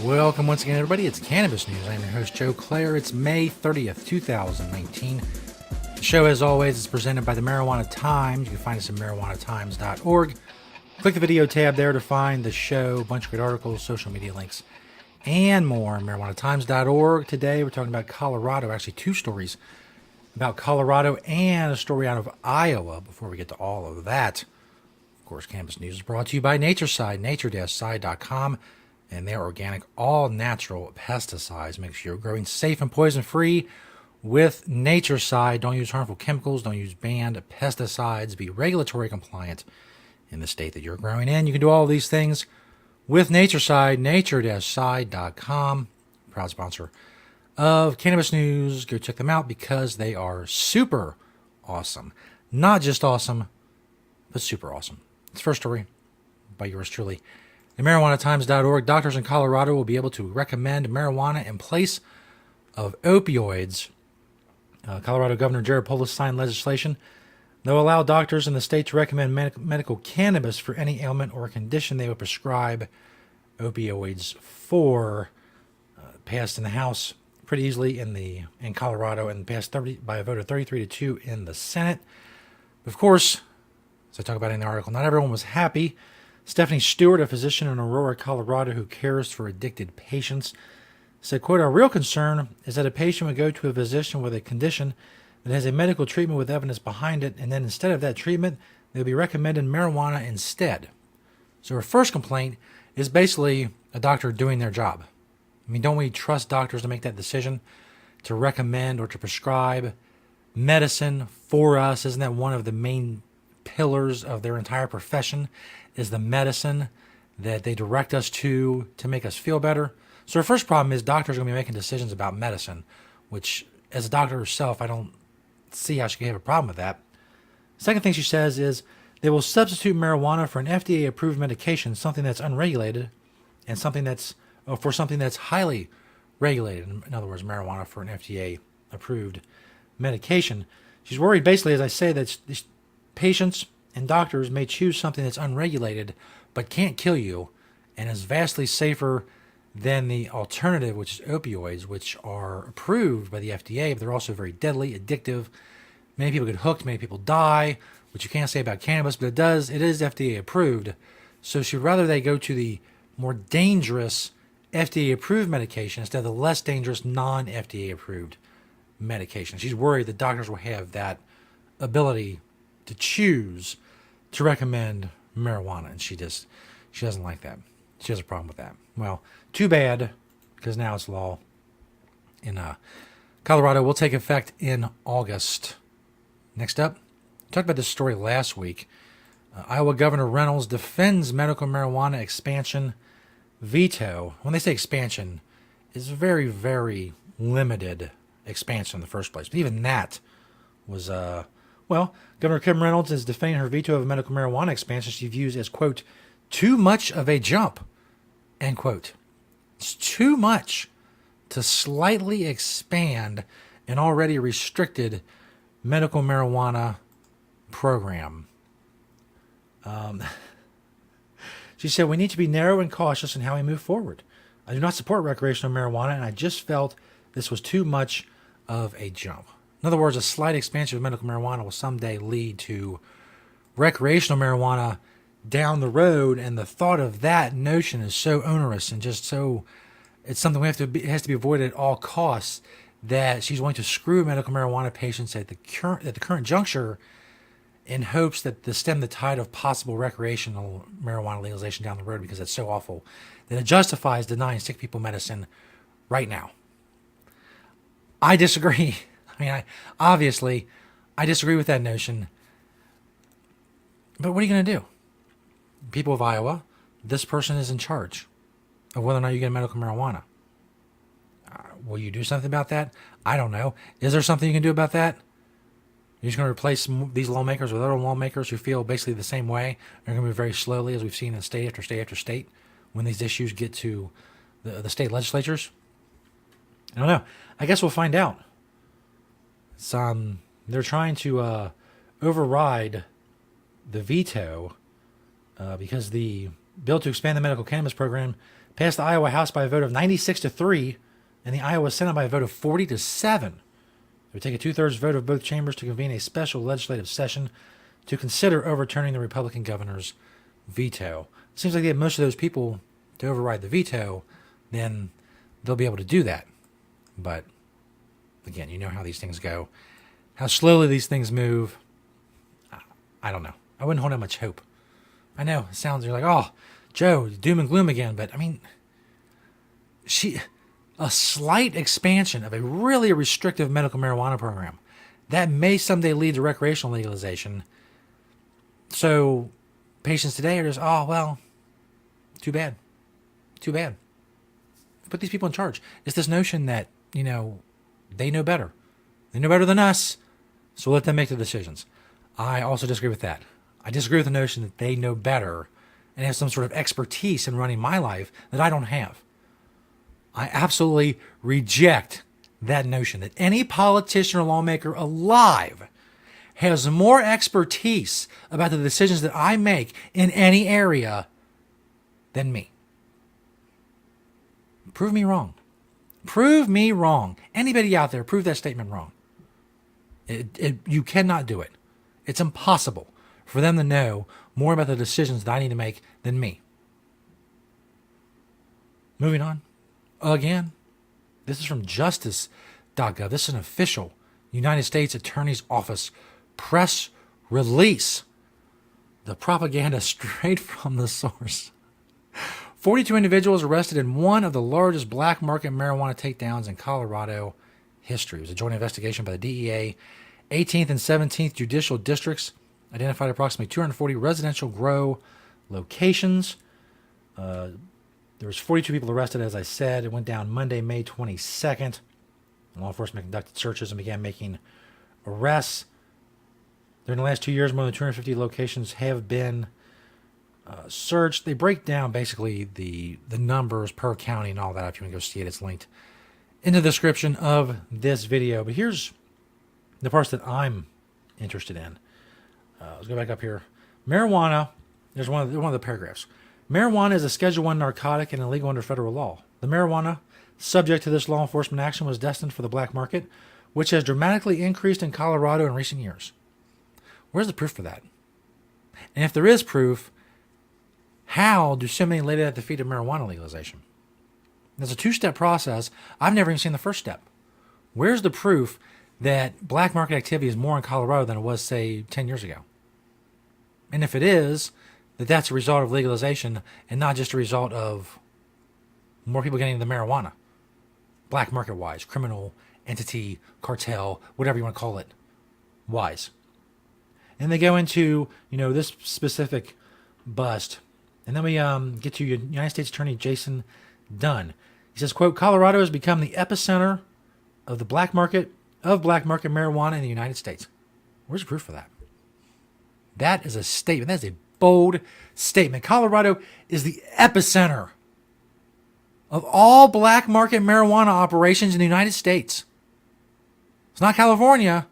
Welcome once again, everybody. It's Cannabis News. I'm your host, Joe Klare. It's May 30th, 2019. The show, as always, is presented by the Marijuana Times. You can find us at marijuanatimes.org. Click the video tab there to find the show, a bunch of great articles, social media links, and more. marijuanatimes.org. Today, we're talking about Colorado. Actually, two stories about Colorado and a story out of Iowa. Before we get to all of that, of course, Cannabis News is brought to you by NatureSide, nature-side.com. And their organic, all-natural pesticides. Make sure you're growing safe and poison-free with NatureSide. Don't use harmful chemicals. Don't use banned pesticides. Be regulatory compliant in the state that you're growing in. You can do all of these things with NatureSide, nature-side.com. Proud sponsor of Cannabis News. Go check them out because they are super awesome. Not just awesome, but super awesome. It's the first story by yours truly. At marijuanatimes.org, doctors in Colorado will be able to recommend marijuana in place of opioids. Colorado Governor Jared Polis signed legislation that will allow doctors in the state to recommend medical cannabis for any ailment or condition they would prescribe opioids for. Passed in the House pretty easily in Colorado and passed by a vote of 33-2 in the Senate. Of course, as I talk about in the article, not everyone was happy. Stephanie Stewart, a physician in Aurora, Colorado, who cares for addicted patients, said, quote, "Our real concern is that a patient would go to a physician with a condition that has a medical treatment with evidence behind it, and then instead of that treatment, they'll be recommended marijuana instead." So her first complaint is basically a doctor doing their job. I mean, don't we trust doctors to make that decision to recommend or to prescribe medicine for us? Isn't that one of the main pillars of their entire profession, is the medicine that they direct us to make us feel better? So our first problem is doctors are going to be making decisions about medicine, which as a doctor herself, I don't see how she can have a problem with that. Second thing she says is they will substitute marijuana for an FDA-approved medication, something that's unregulated, and something that's highly regulated. In other words, marijuana for an FDA-approved medication. She's worried, basically, as I say, that these patients and doctors may choose something that's unregulated but can't kill you and is vastly safer than the alternative, which is opioids, which are approved by the FDA, but they're also very deadly, addictive. Many people get hooked, many people die, which you can't say about cannabis, but it is FDA approved. So she'd rather they go to the more dangerous FDA approved medication instead of the less dangerous non-FDA approved medication. She's worried that doctors will have that ability to choose to recommend marijuana, and she doesn't like that. She has a problem with that. Well, too bad, because now it's law in Colorado. Will take effect in August. Next up, I talked about this story last week. Iowa Governor Reynolds defends medical marijuana expansion veto. When they say expansion, it's very, very limited expansion in the first place. But even that was Governor Kim Reynolds is defending her veto of a medical marijuana expansion she views as, quote, too much of a jump, end quote. It's too much to slightly expand an already restricted medical marijuana program. She said, "We need to be narrow and cautious in how we move forward. I do not support recreational marijuana, and I just felt this was too much of a jump." In other words, a slight expansion of medical marijuana will someday lead to recreational marijuana down the road, and the thought of that notion is so onerous and just so, it's something it has to be avoided at all costs, that she's going to screw medical marijuana patients at the current juncture in hopes that to stem the tide of possible recreational marijuana legalization down the road, because it's so awful that it justifies denying sick people medicine right now. I disagree. I mean, I disagree with that notion. But what are you going to do? People of Iowa, this person is in charge of whether or not you get medical marijuana. Will you do something about that? I don't know. Is there something you can do about that? You're just going to replace these lawmakers with other lawmakers who feel basically the same way. They're going to move very slowly, as we've seen in state after state after state, when these issues get to the state legislatures. I don't know. I guess we'll find out. They're trying to override the veto because the bill to expand the medical cannabis program passed the Iowa House by a vote of 96-3, and the Iowa Senate by a vote of 40-7. It would take a 2/3 vote of both chambers to convene a special legislative session to consider overturning the Republican governor's veto. It seems like they have most of those people to override the veto, then they'll be able to do that. But again, you know how these things go, how slowly these things move. I don't know. I wouldn't hold out much hope. I know it sounds, you're like, oh, Joe, doom and gloom again. But I mean, a slight expansion of a really restrictive medical marijuana program that may someday lead to recreational legalization. So patients today are just, oh, well, too bad. Too bad. Put these people in charge. It's this notion that, they know better. They know better than us, so let them make the decisions. I also disagree with that. I disagree with the notion that they know better and have some sort of expertise in running my life that I don't have. I absolutely reject that notion that any politician or lawmaker alive has more expertise about the decisions that I make in any area than me. Prove me wrong. Prove me wrong. Anybody out there, prove that statement wrong. You cannot do it. It's impossible for them to know more about the decisions that I need to make than me. Moving on. Again, this is from justice.gov. This is an official United States Attorney's Office press release. The propaganda straight from the source. 42 individuals arrested in one of the largest black market marijuana takedowns in Colorado history. It was a joint investigation by the DEA. 18th and 17th Judicial Districts identified approximately 240 residential grow locations. There was 42 people arrested, as I said. It went down Monday, May 22nd. Law enforcement conducted searches and began making arrests. During the last 2 years, more than 250 locations have been searched. They break down basically the numbers per county and all that. If you want to go see it, it's linked in the description of this video. But here's the parts that I'm interested in. Let's go back up here. Marijuana, there's one of the paragraphs. Marijuana is a Schedule I narcotic and illegal under federal law. The marijuana subject to this law enforcement action was destined for the black market, which has dramatically increased in Colorado in recent years. Where's the proof for that? And if there is proof, how do so many lay at the feet of marijuana legalization? There's a two-step process. I've never even seen the first step. Where's the proof that black market activity is more in Colorado than it was, say, 10 years ago? And if it is, that's a result of legalization and not just a result of more people getting into marijuana. Black market-wise, criminal entity, cartel, whatever you want to call it, wise. And they go into, this specific bust. And then we get to United States Attorney Jason Dunn. He says, quote, Colorado has become the epicenter of the black market marijuana in the United States. Where's the proof for that? That is a statement. That is a bold statement. Colorado is the epicenter of all black market marijuana operations in the United States. It's not California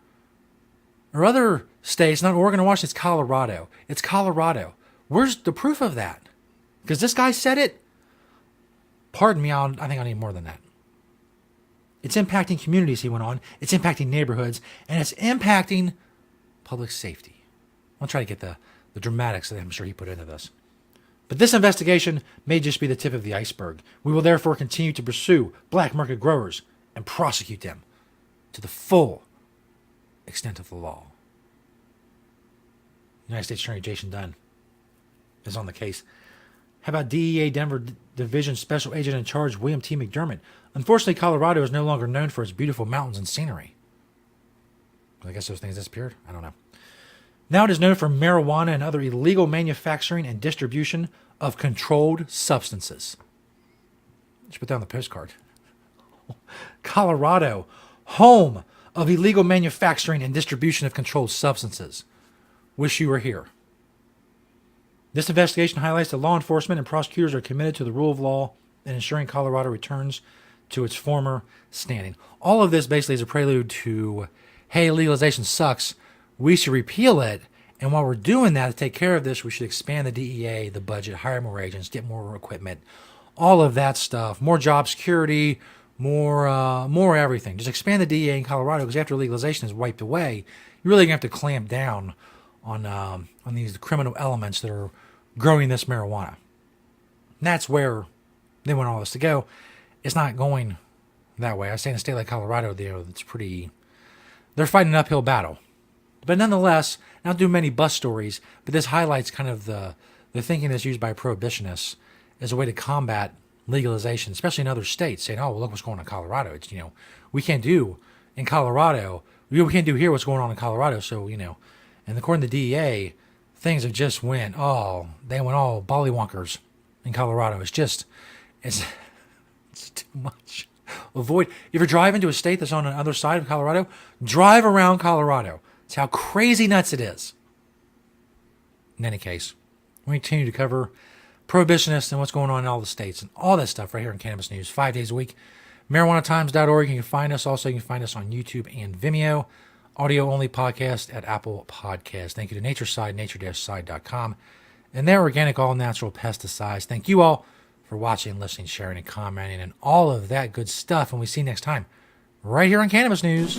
or other states, not Oregon or Washington. It's Colorado. It's Colorado. Where's the proof of that? Because this guy said it. Pardon me, I think I need more than that. It's impacting communities, he went on. It's impacting neighborhoods. And it's impacting public safety. I'll try to get the dramatics that I'm sure he put into this. But this investigation may just be the tip of the iceberg. We will therefore continue to pursue black market growers and prosecute them to the full extent of the law. United States Attorney Jason Dunn is on the case. How about DEA Denver Division Special Agent in Charge William T. McDermott? Unfortunately, Colorado is no longer known for its beautiful mountains and scenery. I guess those things disappeared. I don't know. Now it is known for marijuana and other illegal manufacturing and distribution of controlled substances. Just put that on the postcard. Colorado, home of illegal manufacturing and distribution of controlled substances. Wish you were here. This investigation highlights that law enforcement and prosecutors are committed to the rule of law and ensuring Colorado returns to its former standing. All of this basically is a prelude to, hey, legalization sucks. We should repeal it. And while we're doing that, to take care of this, we should expand the DEA, the budget, hire more agents, get more equipment, all of that stuff, more job security, more everything. Just expand the DEA in Colorado, because after legalization is wiped away, you're really gonna have to clamp down on these criminal elements that are growing this marijuana. And that's where they want all this to go. It's not going that way. I say in a state like Colorado, it's pretty. They're fighting an uphill battle, but nonetheless, not do many bus stories. But this highlights kind of the thinking that's used by prohibitionists as a way to combat legalization, especially in other states, saying, "Oh, well, look what's going on in Colorado. It's we can't do in Colorado. We can't do here what's going on in Colorado." So and according to the DEA, things have just went all BollyWonkers in Colorado. It's too much. Avoid, if you're driving to a state that's on the other side of Colorado, drive around Colorado. It's how crazy nuts it is. In any case, we continue to cover prohibitionists and what's going on in all the states and all that stuff right here in Cannabis News 5 days a week. MarijuanaTimes.org. You can find us. Also, you can find us on YouTube and Vimeo. Audio only podcast at Apple Podcasts. Thank you to Natureside, nature-side.com, and their organic, all natural pesticides. Thank you all for watching, listening, sharing, and commenting, and all of that good stuff. And we see you next time right here on Cannabis News.